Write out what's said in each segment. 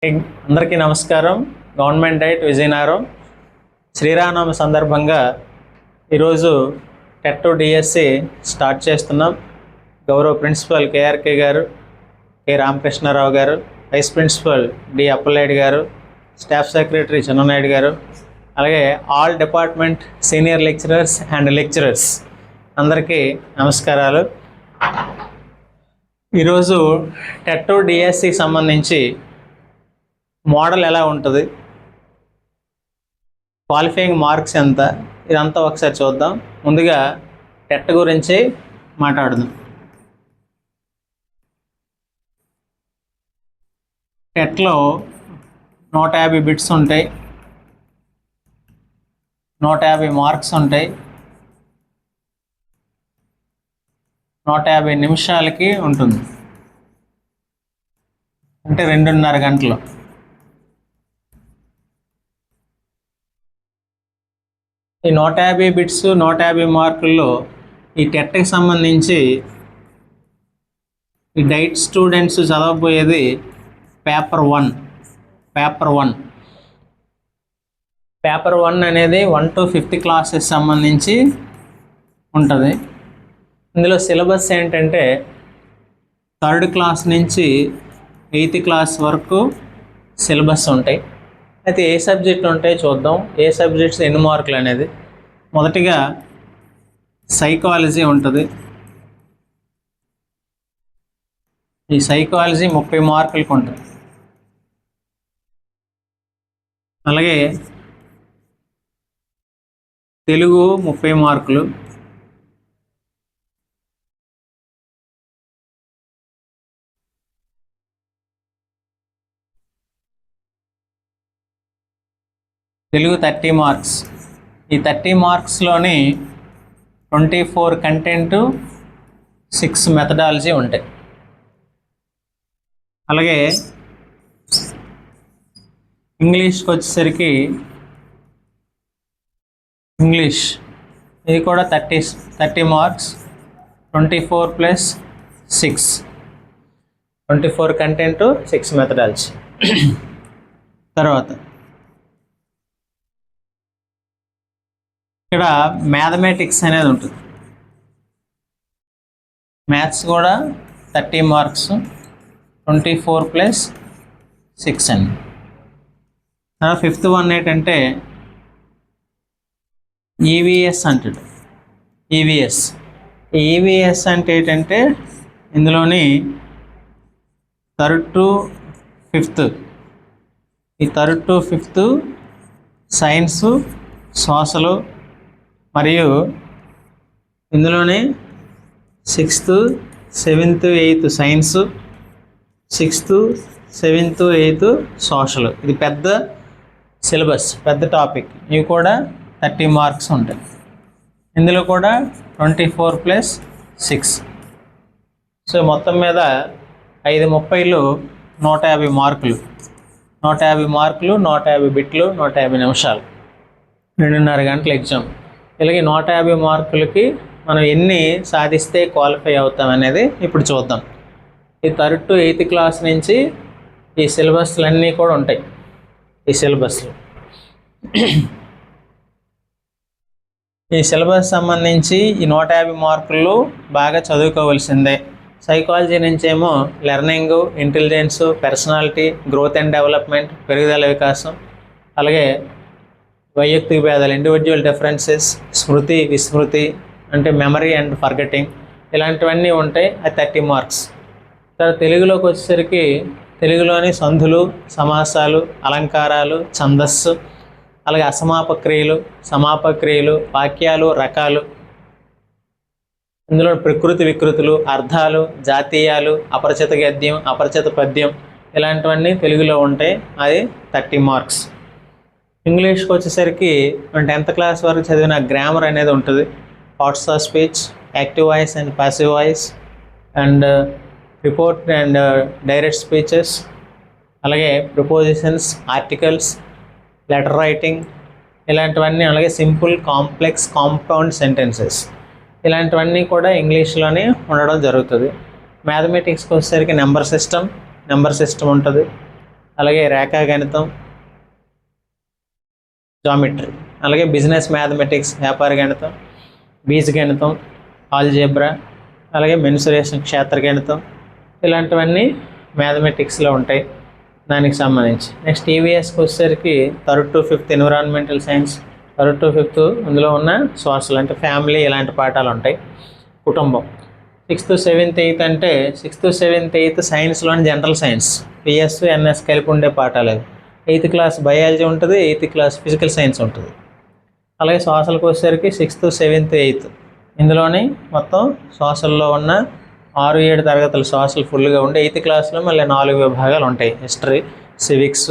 అందరికీ నమస్కారం. Government DIET Vizianagaram Sri Rama Navami సందర్భంగా ఈరోజు టెట్ డిఎస్సి స్టార్ట్ చేస్తున్నాం. గౌరవ ప్రిన్సిపల్ కేఆర్కే గారు, కె రామకృష్ణారావు గారు, వైస్ ప్రిన్సిపల్ డి అప్పలనాయుడు గారు, స్టాఫ్ సెక్రటరీ చిన్ననాయుడు గారు, అలాగే all department senior lecturers and lecturers అందరికీ నమస్కారాలు. ఈరోజు టెట్ డిఎస్సికి సంబంధించి మోడల్ ఎలా ఉంటుంది, క్వాలిఫైయింగ్ మార్క్స్ ఎంత, ఇదంతా ఒకసారి చూద్దాం. ముందుగా టెట్ గురించి మాట్లాడదాం. టెట్లో 150 బిట్స్ ఉంటాయి, 150 మార్క్స్ ఉంటాయి, 150 నిమిషాలకి ఉంటుంది, అంటే 2.5 గంటలు. ఈ 150 బిట్స్ 150 మార్కుల్లో ఈ టెట్కి సంబంధించి ఈ డైట్ స్టూడెంట్స్ చదవబోయేది పేపర్ 1 అనేది 1 to 5th క్లాసెస్ సంబంధించి ఉంటుంది. ఇందులో సిలబస్ ఏంటంటే 3rd క్లాస్ నుంచి 8th క్లాస్ వరకు సిలబస్ ఉంటాయి. అయితే ఏ సబ్జెక్ట్ ఉంటాయి చూద్దాం, ఏ సబ్జెక్ట్స్ ఎన్ని మార్కులు అనేది. మొదటిగా సైకాలజీ ఉంటుంది. ఈ సైకాలజీ 30 మార్కులకు ఉంటుంది. అలాగే తెలుగు 30 మార్కులు, తెలుగు 30 మార్క్స్. ఈ 30 మార్క్స్లోని 24 కంటెంట్, 6 మెథడాలజీ ఉంటాయి. అలాగే ఇంగ్లీష్కి వచ్చేసరికి ఇంగ్లీష్ ఇది కూడా 30 మార్క్స్, 24 + 6, 24 కంటెంట్, 6 మెథడాలజీ. తర్వాత ఇక్కడ మ్యాథమెటిక్స్ అనేది ఉంటుంది. మ్యాథ్స్ కూడా 30 మార్క్స్, 24 + 6 అండి. 5th వన్ ఏంటంటే ఈవీఎస్ అంటాడు. ఈవీఎస్ అంటే ఏంటంటే ఇందులోని 3rd to 5th, ఈ 3rd to 5th science, social, మరియు ఇందులోనే 6th, 7th, 8th science, 6th, 7th, 8th social. ఇది పెద్ద సిలబస్, పెద్ద టాపిక్. ఇవి కూడా 30 మార్క్స్ ఉంటాయి. ఇందులో కూడా 24 + 6. సో మొత్తం మీద 5/30 150 మార్కులు, 150 మార్కులు, 150 బిట్లు, 150 నిమిషాలు, 2.5 గంటల ఎగ్జామ్. ఇలాగే 150 మార్కులకి మనం ఎన్ని సాధిస్తే క్వాలిఫై అవుతాం అనేది ఇప్పుడు చూద్దాం. ఈ 3rd to 8th క్లాస్ నుంచి ఈ సిలబస్లన్నీ కూడా ఉంటాయి. ఈ సిలబస్ సంబంధించి ఈ 150 మార్కులు బాగా చదువుకోవాల్సిందే. సైకాలజీ నుంచేమో learning, intelligence, personality, growth and development, పెరుగుదల వికాసం, అలాగే వైయక్తిక భేదాలు, ఇండివిజువల్ డిఫరెన్సెస్, స్మృతి, విస్మృతి అంటే మెమరీ అండ్ ఫర్గెటింగ్, ఇలాంటివన్నీ ఉంటాయి. అది 30 మార్క్స్. తర్వాత తెలుగులోకి వచ్చేసరికి తెలుగులోని సంధులు, సమాసాలు, అలంకారాలు, ఛందస్సు, అలాగే అసమాపక్రియలు, సమాపక్రియలు, వాక్యాలు, రకాలు, ఇందులో ప్రకృతి వికృతులు, అర్థాలు, జాతీయాలు, అపరిచిత గద్యం, అపరిచిత పద్యం, ఇలాంటివన్నీ తెలుగులో ఉంటాయి. అది 30 మార్క్స్. ఇంగ్లీష్కి వచ్చేసరికి 10th క్లాస్ వరకు చదివిన గ్రామర్ అనేది ఉంటుంది. Parts of speech, active voice and passive voice, and report and direct speeches, అలాగే ప్రపోజిషన్స్, ఆర్టికల్స్, లెటర్ రైటింగ్, ఇలాంటివన్నీ, అలాగే సింపుల్, కాంప్లెక్స్, కాంపౌండ్ సెంటెన్సెస్, ఇలాంటివన్నీ కూడా ఇంగ్లీష్లోనే ఉండడం జరుగుతుంది. మ్యాథమెటిక్స్కి వచ్చేసరికి నెంబర్ సిస్టమ్ ఉంటుంది. అలాగే రేఖాగణితం, జామెట్రీ, అలాగే బిజినెస్ మ్యాథమెటిక్స్, వ్యాపార గణితం, బీజగణితం, ఆల్జీబ్రా, అలాగే మెన్సురేషన్, క్షేత్రగణితం, ఇలాంటివన్నీ మ్యాథమెటిక్స్లో ఉంటాయి దానికి సంబంధించి. నెక్స్ట్ ఈవీఎస్కి వచ్చేసరికి 3rd to 5th environmental science, 3rd to 5th అందులో ఉన్న సోషల్ అంటే ఫ్యామిలీ ఇలాంటి పాఠాలు ఉంటాయి. కుటుంబం 6th, 7th, 8th అంటే 6th, 7th, 8th సైన్స్లోని జనరల్ సైన్స్, పిఎస్, ఎన్ఎస్ కలిపి ఉండే పాఠాలు. 8th క్లాస్ బయాలజీ ఉంటుంది, 8th క్లాస్ ఫిజికల్ సైన్స్ ఉంటుంది. అలాగే సోషల్కి వచ్చేసరికి 6th, 7th, 8th ఇందులోని మొత్తం సోషల్లో ఉన్న 6-7 తరగతులు సోషల్ ఫుల్గా ఉండి 8th క్లాస్లో మళ్ళీ 4 విభాగాలు ఉంటాయి: history, civics,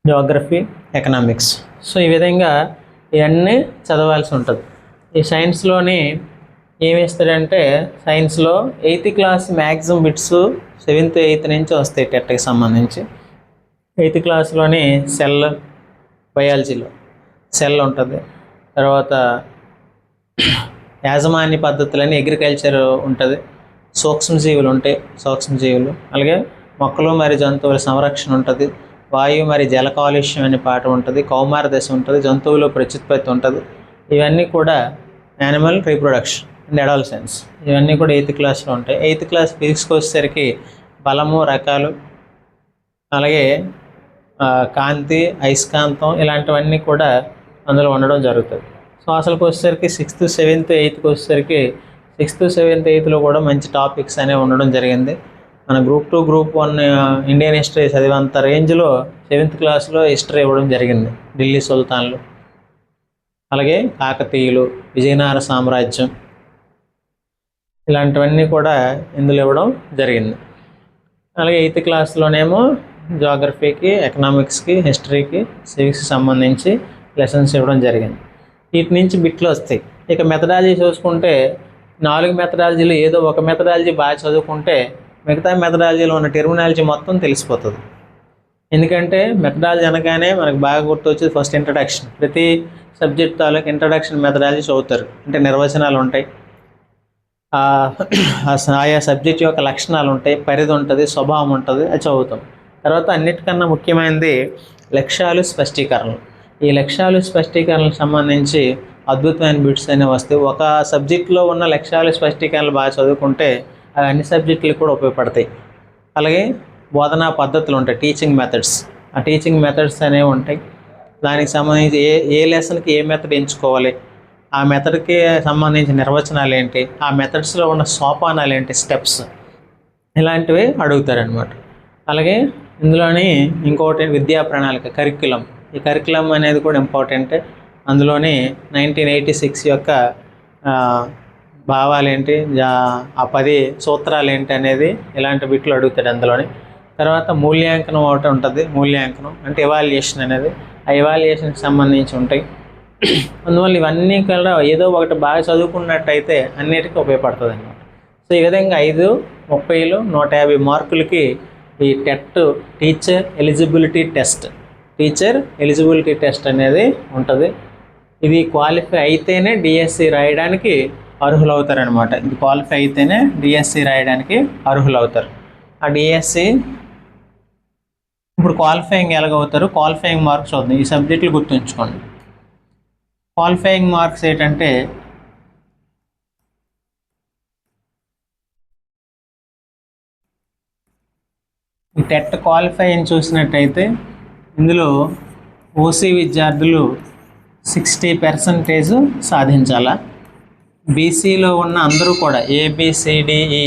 Geography, economics. So ఈ విధంగా ఇవన్నీ చదవాల్సి ఉంటుంది. ఈ సైన్స్లోని ఏమి ఇస్తాడంటే సైన్స్లో 8th class maximum bits 7th, 8th నుంచి వస్తాయి టెట్కి సంబంధించి. 8th క్లాస్లోని సెల్, బయాలజీలో సెల్ ఉంటుంది. తర్వాత యాజమాన్య పద్ధతులని అగ్రికల్చర్ ఉంటుంది. సూక్ష్మజీవులు ఉంటాయి, సూక్ష్మజీవులు. అలాగే మొక్కలు మరియు జంతువుల సంరక్షణ ఉంటుంది. వాయు మరియు జల కాలుష్యం అనే పాఠం ఉంటుంది. కౌమార దశ ఉంటుంది. జంతువులు ప్రత్యుత్పత్తి ఉంటుంది. ఇవన్నీ కూడా యానిమల్ రీప్రొడక్షన్ అండ్ అడాలసెన్స్, ఇవన్నీ కూడా 8th క్లాస్లో ఉంటాయి. 8th క్లాస్ ఫిజిక్స్కి వచ్చేసరికి బలము, రకాలు, అలాగే కాంతి, అయస్కాంతం ఇలాంటివన్నీ కూడా అందులో ఉండడం జరుగుతుంది. సోషల్కి వచ్చేసరికి 6th, 7th, 8th వచ్చేసరికి 6th, 7th, 8thలో కూడా మంచి టాపిక్స్ అనేవి ఉండడం జరిగింది. మన గ్రూప్ 2, గ్రూప్ 1 ఇండియన్ హిస్టరీ చదివేంత రేంజ్లో 7th క్లాస్లో హిస్టరీ ఇవ్వడం జరిగింది. ఢిల్లీ సుల్తాన్లు, అలాగే కాకతీయులు, విజయనగర సామ్రాజ్యం ఇలాంటివన్నీ కూడా ఇందులో ఇవ్వడం జరిగింది. అలాగే 8th క్లాస్లోనేమో జియోగ్రఫీకి, ఎకనామిక్స్కి, హిస్టరీకి, సివిక్స్కి సంబంధించి లెసన్స్ ఇవ్వడం జరిగింది. వీటి నుంచి బిట్లు వస్తాయి. ఇక మెథడాలజీ చూసుకుంటే 4 మెథడాలజీలు ఏదో ఒక మెథడాలజీ బాగా చదువుకుంటే మిగతా మెథడాలజీలో ఉన్న టెర్మినాలజీ మొత్తం తెలిసిపోతుంది. ఎందుకంటే మెథడాలజీ అనగానే మనకు బాగా గుర్తొచ్చేది ఫస్ట్ ఇంట్రడక్షన్. ప్రతి సబ్జెక్ట్ తాలూకు ఇంట్రడక్షన్ మెథడాలజీ చదువుతారు. అంటే నిర్వచనాలు ఉంటాయి, ఆయా సబ్జెక్ట్ యొక్క లక్షణాలు ఉంటాయి, పరిధి ఉంటుంది, స్వభావం ఉంటుంది, అది చదువుతాం. తర్వాత అన్నిటికన్నా ముఖ్యమైనది లక్ష్యాలు, స్పష్టీకరణలు. ఈ లక్ష్యాలు, స్పష్టీకరణలకు సంబంధించి అద్భుతమైన బిట్స్ అనేవి వస్తాయి. ఒక సబ్జెక్ట్లో ఉన్న లక్ష్యాలు, స్పష్టీకరణలు బాగా చదువుకుంటే అవి అన్ని సబ్జెక్టులకు కూడా ఉపయోగపడతాయి. అలాగే బోధనా పద్ధతులు ఉంటాయి, టీచింగ్ మెథడ్స్. ఆ టీచింగ్ మెథడ్స్ అనేవి ఉంటాయి. దానికి సంబంధించి ఏ లెసన్కి ఏ మెథడ్ ఎంచుకోవాలి, ఆ మెథడ్కి సంబంధించిన నిర్వచనాలు ఏంటి, ఆ మెథడ్స్లో ఉన్న సోపానాలు ఏంటి, స్టెప్స్, ఇలాంటివి అడుగుతారనమాట. అలాగే ఇందులోని ఇంకోటి విద్యా ప్రణాళిక, కరిక్యులం. ఈ కరిక్యులం అనేది కూడా ఇంపార్టెంట్. అందులోని 1986 యొక్క భావాలు ఏంటి, ఆ 10 సూత్రాలు ఏంటి అనేది ఇలాంటి బిట్లు అడుగుతాడు అందులోని. తర్వాత మూల్యాంకనం ఒకటి ఉంటుంది. మూల్యాంకనం అంటే ఎవాల్యుయేషన్ అనేది, ఆ ఎవాల్యుయేషన్కి సంబంధించి ఉంటాయి. అందువల్ల ఇవన్నీ కూడా ఏదో ఒకటి బాగా చదువుకున్నట్టయితే అన్నిటికీ ఉపయోగపడుతుంది అన్నమాట. సో ఈ విధంగా 5, 30, 150 మార్కులకి ఈ టెట్, టీచర్ ఎలిజిబిలిటీ టెస్ట్ అనేది ఉంటుంది. ఇది క్వాలిఫై అయితేనే డిఎస్సి రాయడానికి అర్హులవుతారనమాట. ఇది క్వాలిఫై అయితేనే డిఎస్సి రాయడానికి అర్హులవుతారు. ఆ డిఎస్సి ఇప్పుడు క్వాలిఫైయింగ్ ఎలాగవుతారు, క్వాలిఫైయింగ్ మార్క్స్ అవుతుంది. ఈ సబ్జెక్టులు గుర్తుంచుకోండి. క్వాలిఫైయింగ్ మార్క్స్ ఏంటంటే ఈ టెట్ క్వాలిఫై అని చూసినట్టయితే ఇందులో ఓసీ విద్యార్థులు 60% సాధించాలా. బీసీలో ఉన్న అందరూ కూడా ఏబిసిడిఈ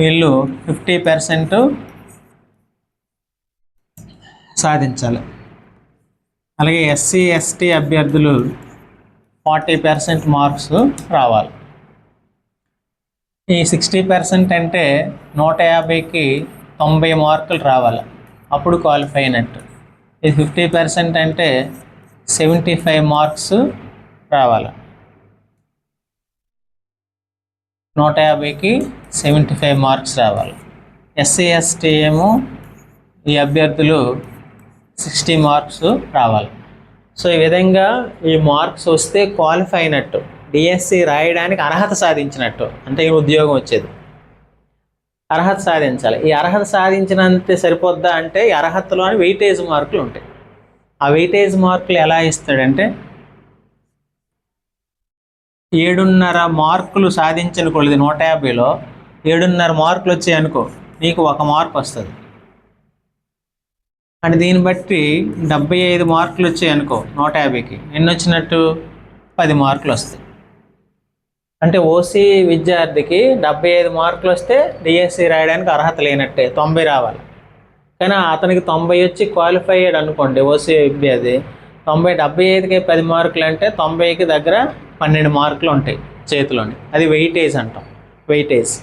వీళ్ళు 50% సాధించాలి. అలాగే ఎస్సీ ఎస్టీ అభ్యర్థులు 40% మార్క్స్ రావాలి. ఈ 60% అంటే 150కి 90 మార్కులు రావాలి, అప్పుడు క్వాలిఫై అయినట్టు. ఇది 50% అంటే 75 మార్క్స్ రావాలి. 150కి 75 మార్క్స్ రావాలి. ఎస్సీ ఎస్టీ ఏమో ఈ అభ్యర్థులు 60 మార్క్స్ రావాలి. సో ఈ విధంగా ఈ మార్క్స్ వస్తే క్వాలిఫై అయినట్టు, డిఎస్సి రాయడానికి అర్హత సాధించినట్టు, అంటే ఈ ఉద్యోగం వచ్చేది. అర్హత సాధించాలి. ఈ అర్హత సాధించినంతే సరిపోద్దా అంటే ఈ అర్హతలోని వెయిటేజ్ మార్కులు ఉంటాయి. ఆ వెయిటేజ్ మార్కులు ఎలా ఇస్తాడంటే 7.5 మార్కులు సాధించిన కొలది 150లో 7.5 మార్కులు వచ్చాయి అనుకో, నీకు 1 మార్క్ వస్తుంది. అంటే దీన్ని బట్టి 75 మార్కులు వచ్చాయి అనుకో 150కి ఎన్ని వచ్చినట్టు 10 మార్కులు వస్తాయి. అంటే ఓసీ విద్యార్థికి 75 మార్కులు వస్తే డిఎస్సి రాయడానికి అర్హత లేనట్టే, 90 రావాలి. కానీ అతనికి 90 వచ్చి క్వాలిఫై అయ్యాడు అనుకోండి ఓసీ విద్యార్థి, 75కి 10 మార్కులు అంటే 90కి దగ్గర 12 మార్కులు ఉంటాయి చేతిలోని. అది వెయిటేజ్ అంటాం, వెయిటేజ్.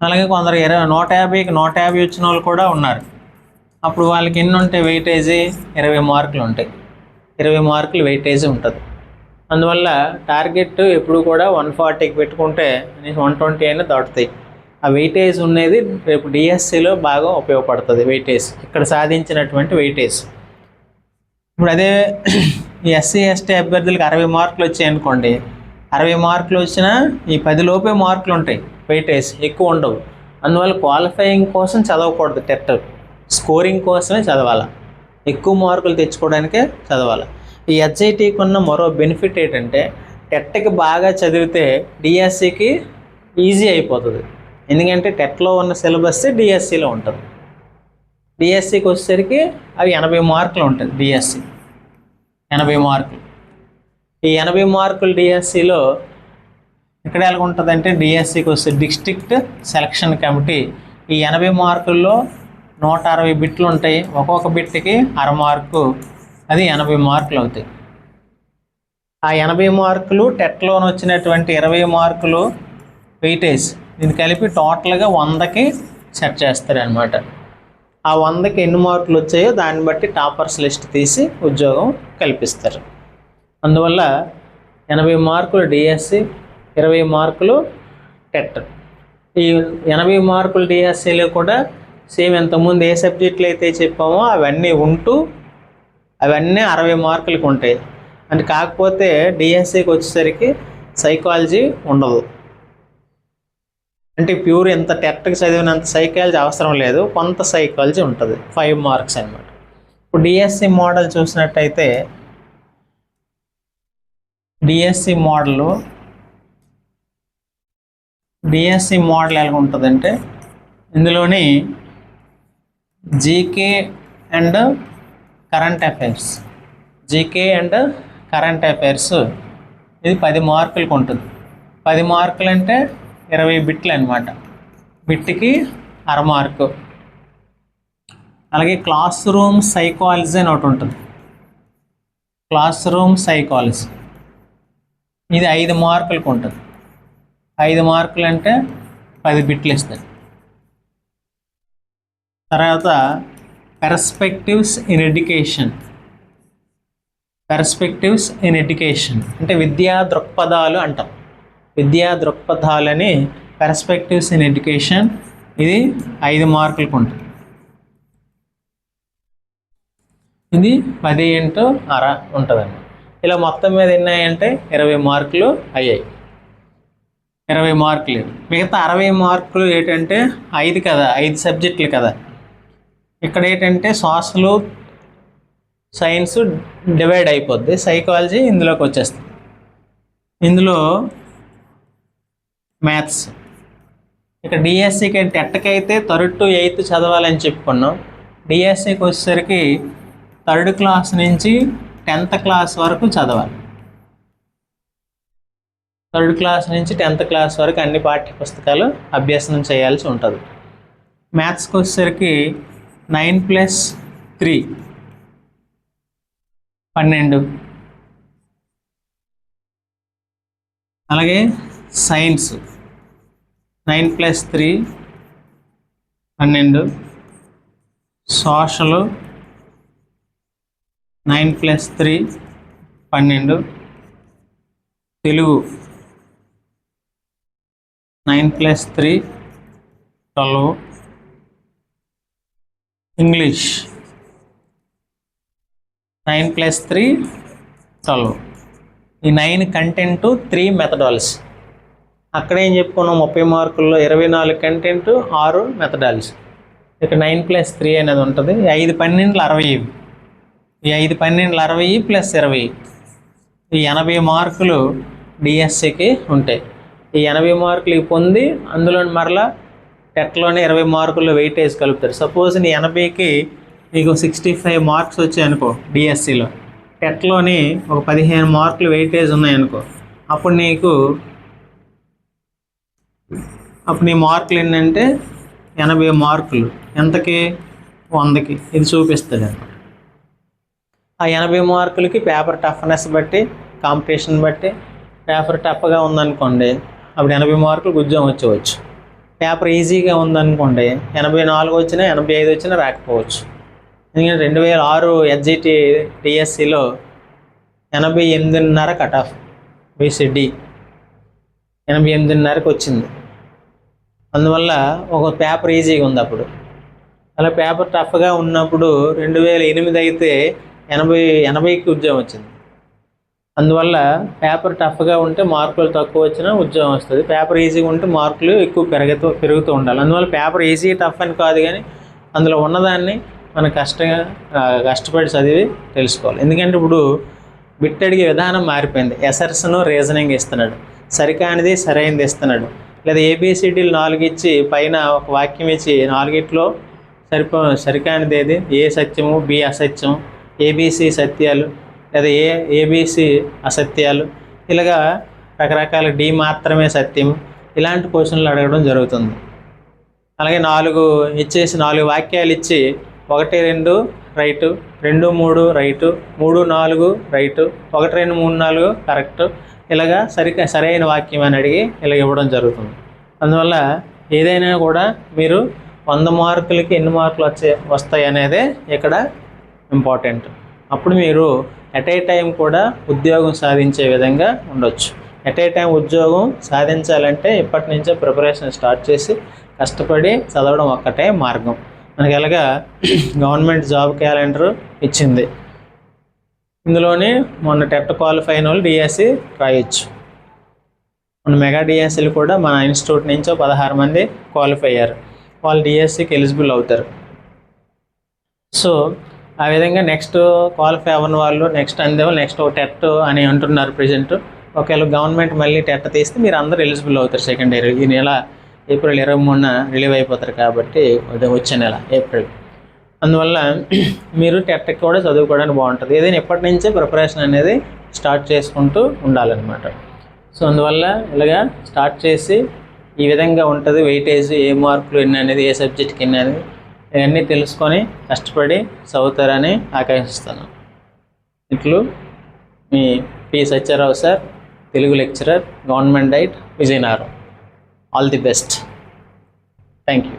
అలాగే కొందరు 150కి 150 వచ్చిన వాళ్ళు కూడా ఉన్నారు. అప్పుడు వాళ్ళకి ఎన్ని ఉంటాయి వెయిటేజీ? 20 మార్కులు ఉంటాయి. 20 మార్కులు వెయిటేజీ ఉంటుంది. అందువల్ల టార్గెట్ ఎప్పుడు కూడా 140కి పెట్టుకుంటే 120 అయినా దాటుతాయి. ఆ వెయిటేజ్ ఉన్నది రేపు డిఎస్సిలో బాగా ఉపయోగపడుతుంది. వెయిటేజ్ ఇక్కడ సాధించినటువంటి వెయిటేజ్. ఇప్పుడు అదే ఈ ఎస్సీ ఎస్టీ అభ్యర్థులకు 60 మార్కులు వచ్చాయి అనుకోండి, 60 మార్కులు వచ్చినా ఈ 10 లోపే మార్కులు ఉంటాయి, వెయిటేజ్ ఎక్కువ ఉండవు. అందువల్ల క్వాలిఫైయింగ్ కోసం చదవకూడదు, టెట్ స్కోరింగ్ కోసమే చదవాలి, ఎక్కువ మార్కులు తెచ్చుకోవడానికే చదవాలి. ఈ హెచ్ఐటీకి ఉన్న మరో బెనిఫిట్ ఏంటంటే టెట్కి బాగా చదివితే డిఎస్సికి ఈజీ అయిపోతుంది. ఎందుకంటే టెట్లో ఉన్న సిలబస్ డిఎస్సిలో ఉంటుంది. డిఎస్సికి వచ్చేసరికి అవి 80 మార్కులు ఉంటుంది. డిఎస్సి 80 మార్కులు. ఈ 80 మార్కులు డిఎస్సిలో ఇక్కడ ఎలా ఉంటుందంటే డిఎస్సికి వస్తే డిస్ట్రిక్ట్ సెలక్షన్ కమిటీ ఈ 80 మార్కుల్లో 160 బిట్లు ఉంటాయి. ఒక్కొక్క బిట్కి 1/2 మార్కు, అది 80 మార్కులు అవుతాయి. ఆ 80 మార్కులు టెట్లోని వచ్చినటువంటి 20 మార్కులు వెయిటేజ్ ఇది కలిపి టోటల్గా 100కి సెట్ చేస్తారనమాట. ఆ 100కి ఎన్ని మార్కులు వచ్చాయో దాన్ని బట్టి టాపర్స్ లిస్ట్ తీసి ఉద్యోగం కల్పిస్తారు. అందువల్ల 80 మార్కులు డిఎస్సి, 20 మార్కులు టెట్. ఈ 80 మార్కులు డిఎస్సిలో కూడా సేమ్ ఇంతకుముందు ఏ సబ్జెక్టులు అయితే చెప్పామో అవన్నీ ఉంటూ అవన్నీ 60 మార్కులకు ఉంటాయి. అంటే కాకపోతే డిఎస్సికి వచ్చేసరికి సైకాలజీ ఉండదు. అంటే ప్యూర్ ఎంత టెట్కి చదివినంత సైకాలజీ అవసరం లేదు, కొంత సైకాలజీ ఉంటుంది, 5 మార్క్స్ అనమాట. ఇప్పుడు డిఎస్సి మోడల్ చూసినట్టయితే డిఎస్సి మోడల్ ఎలా ఉంటుందంటే ఇందులోని జీకే అండ్ కరెంట్ అఫైర్స్, ఇది 10 మార్కులకు ఉంటుంది. 10 మార్కులు అంటే 20 బిట్లు అనమాట. బిట్కి 1/2 మార్కు. అలాగే క్లాస్ రూమ్ సైకాలజీ అని ఒకటి ఉంటుంది. క్లాస్ రూమ్ సైకాలజీ ఇది 5 మార్కులకు ఉంటుంది. 5 మార్కులు అంటే 10 బిట్లు ఇస్తాయి. తర్వాత పర్స్పెక్టివ్స్ ఇన్ ఎడ్యుకేషన్ అంటే విద్యా దృక్పథాలు అంటాం. విద్యా దృక్పథాలని పర్స్పెక్టివ్స్ ఇన్ ఎడ్యుకేషన్ ఇది 5 మార్కులకు ఉంటుంది. ఇది 10 × 1/2 ఉంటుందండి. ఇలా మొత్తం మీద ఎన్నాయంటే 20 మార్కులు అయ్యాయి. 20 మార్కులు. మిగతా 60 మార్కులు ఏంటంటే 5 కదా, 5 సబ్జెక్టులు కదా. ఇక్కడ ఏంటంటే సోషల్ సైన్స్ డివైడ్ అయిపోద్ది, సైకాలజీ ఇందులోకి వచ్చేస్తుంది. ఇందులో మ్యాథ్స్. ఇక్కడ డిఎస్సికి టెట్కి అయితే 3rd to 8th చదవాలని చెప్పుకున్నాం. డిఎస్సికి వచ్చేసరికి 3rd క్లాస్ నుంచి 10th క్లాస్ వరకు చదవాలి. 3rd క్లాస్ నుంచి 10th క్లాస్ వరకు అన్ని పాఠ్య పుస్తకాలు అభ్యసనం చేయాల్సి ఉంటుంది. మ్యాథ్స్కి వచ్చేసరికి 9 + 3 12. అలాగే సైన్స్ 9 + 3 12. సోషల్ 9 + 3 12. తెలుగు 9 + 3 12. ఇంగ్లీష్ 9 + 3 12. ఈ 9 కంటెంట్ 3 మెథడాలజీ. అక్కడ ఏం చెప్పుకున్నాం 30 మార్కుల్లో 24 కంటెంట్ 6 మెథడాలజీ. ఇక్కడ 9+3 అనేది ఉంటుంది. 5 12 60 ఈ 5 12 60 + 20 ఈ 80 మార్కులు డిఎస్సికి ఉంటాయి. ఈ 80 మార్కులు పొంది అందులో మరలా టెట్లోనే 20 మార్కుల్లో వెయిటేజ్ కలుపుతారు. సపోజ్ నీ 80కి నీకు 65 మార్క్స్ వచ్చాయి అనుకో డిఎస్సిలో, టెట్లోని ఒక 15 మార్కులు వెయిటేజ్ ఉన్నాయనుకో, అప్పుడు నీ మార్కులు ఏంటంటే 80 మార్కులు ఎంతకి 100కి ఇది చూపిస్తుంది అనమాట. ఆ 80 మార్కులకి పేపర్ టఫ్నెస్ బట్టి, కాంపిటీషన్ బట్టి, పేపర్ టఫ్గా ఉందనుకోండి అప్పుడు 80 మార్కులకు ఉద్యోగం వచ్చేవచ్చు. పేపర్ ఈజీగా ఉందనుకోండి 84 వచ్చినా 85 వచ్చినా రాకపోవచ్చు. ఎందుకంటే 2006 ఎస్జిటి టిఎస్సిలో 88.5 కట్ ఆఫ్ బీసీడీ 88.5కి వచ్చింది. అందువల్ల ఒక పేపర్ ఈజీగా ఉంది అప్పుడు. అలా పేపర్ టఫ్గా ఉన్నప్పుడు 2008 అయితే 80కి ఉద్యోగం వచ్చింది. అందువల్ల పేపర్ టఫ్గా ఉంటే మార్కులు తక్కువ వచ్చినా ఉద్యోగం వస్తుంది. పేపర్ ఈజీగా ఉంటే మార్కులు ఎక్కువ పెరుగుతూ ఉండాలి. అందువల్ల పేపర్ ఈజీ టఫ్ అని కాదు, కానీ అందులో ఉన్నదాన్ని మనం కష్టపడి చదివి తెలుసుకోవాలి. ఎందుకంటే ఇప్పుడు బిట్ అడిగే విధానం మారిపోయింది. ఎసర్స్ను రీజనింగ్ ఇస్తున్నాడు, సరికానిది సరైనది ఇస్తున్నాడు. లేదా ఏబిసిడీలు 4 ఇచ్చి పైన ఒక వాక్యం ఇచ్చి 4ట్లో సరికానిది ఏది, ఏ సత్యము, బి అసత్యం, ఏబిసి సత్యాలు, లేదా ఏబిసి అసత్యాలు, ఇలాగా రకరకాల డి మాత్రమే సత్యం, ఇలాంటి క్వశ్చన్లు అడగడం జరుగుతుంది. అలాగే 4 వాక్యాలు ఇచ్చి 1 2 రైటు, 2 3 రైటు, 3 4 రైటు, 1 2 3 4 కరెక్ట్, ఇలాగా సరైన వాక్యం అని అడిగి ఇలా ఇవ్వడం జరుగుతుంది. అందువల్ల ఏదైనా కూడా మీరు 100 మార్కులకి ఎన్ని మార్కులు వస్తాయి అనేదే ఇక్కడ ఇంపార్టెంట్. అప్పుడు మీరు ఎట్ ఏ టైం కూడా ఉద్యోగం సాధించే విధంగా ఉండొచ్చు. ఎట్ ఏ టైం ఉద్యోగం సాధించాలంటే ఇప్పటి నుంచే ప్రిపరేషన్ స్టార్ట్ చేసి కష్టపడి చదవడం ఒక్కటే మార్గం. మనకి ఎలాగా గవర్నమెంట్ జాబ్ క్యాలెండర్ ఇచ్చింది, ఇందులోనే మొన్న టెట్ క్వాలిఫై అయిన వాళ్ళు డిఎస్సి రాయొచ్చు. మన మెగా డిఎస్సీలు కూడా మన ఇన్స్టిట్యూట్ నుంచో 16 మంది క్వాలిఫై అయ్యారు. వాళ్ళు డిఎస్సికి ఎలిజిబుల్ అవుతారు. సో ఆ విధంగా నెక్స్ట్ క్వాలిఫై అవ్వని వాళ్ళు నెక్స్ట్ టెట్ అని అంటున్నారు ప్రజెంట్. ఒకవేళ గవర్నమెంట్ మళ్ళీ టెట్ తీస్తే మీరు అందరూ ఎలిజిబుల్ అవుతారు. సెకండ్ ఇయర్ ఈ నెల ఏప్రిల్ 23న రిలీవ్ అయిపోతారు కాబట్టి వచ్చే నెల ఏప్రిల్. అందువల్ల మీరు టెట్కి కూడా చదువుకోవడానికి బాగుంటుంది. ఏదైనా ఎప్పటి నుంచే ప్రిపరేషన్ అనేది స్టార్ట్ చేసుకుంటూ ఉండాలన్నమాట. సో అందువల్ల ఇలాగా స్టార్ట్ చేసి ఈ విధంగా ఉంటుంది వెయిటేజ్, ఏ మార్కులు ఎన్ని అనేది, ఏ సబ్జెక్ట్కి ఎన్ని అనేది, ఇవన్నీ తెలుసుకొని కష్టపడి చదువుతారని ఆకాంక్షిస్తాను. ఇట్లు మీ P Satyarao sir, Telugu lecturer, government DIET, Vizianagaram. All the best. Thank you.